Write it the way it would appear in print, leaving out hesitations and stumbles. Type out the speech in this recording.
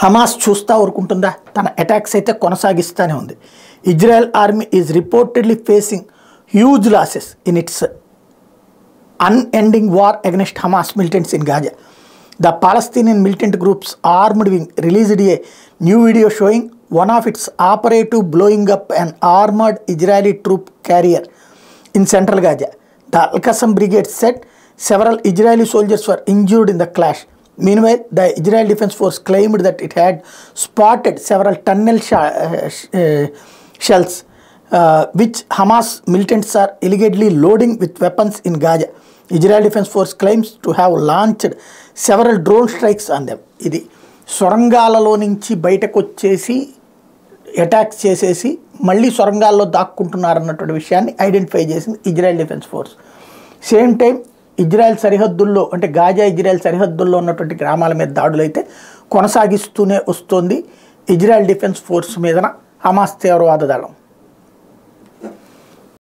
Hamas చూస్తా ఊరుకుంటుందా? తన attacks అయితే కొనసాగిస్తూనే ఉంది. Israel army is reportedly facing huge losses in it's unending war against Hamas militants in Gaza. The Palestinian militant group's armed wing released a new video showing one of its operative blowing up an armored Israeli troop carrier in central Gaza. The Al-Qassam brigade said several Israeli soldiers were injured in the clash. Meanwhile, the Israel Defense Force claimed that it had spotted several tunnel shells which Hamas militants are illegally loading with weapons in Gaza. Israel Defense Force claims to have launched several drone strikes on them. ఇది సొరంగాలలో నుంచి బయటకు వచ్చేసి attacks చేసేసి మళ్ళీ సొరంగాల్లో దాక్కుంటున్నారన్నటువంటి విషయాన్ని identify చేసింది Israel defence force. Same time Israel సరిహద్దుల్లో అంటే గాజా ఇజ్రాయెల్ సరిహద్దుల్లో ఉన్నటువంటి గ్రామాల మీద దాడులైతే కొనసాగిస్తూనే వస్తుంది ఇజ్రాయెల్ డిఫెన్స్ ఫోర్స్ మీదన హమాస్ తీవ్రవాద దళం.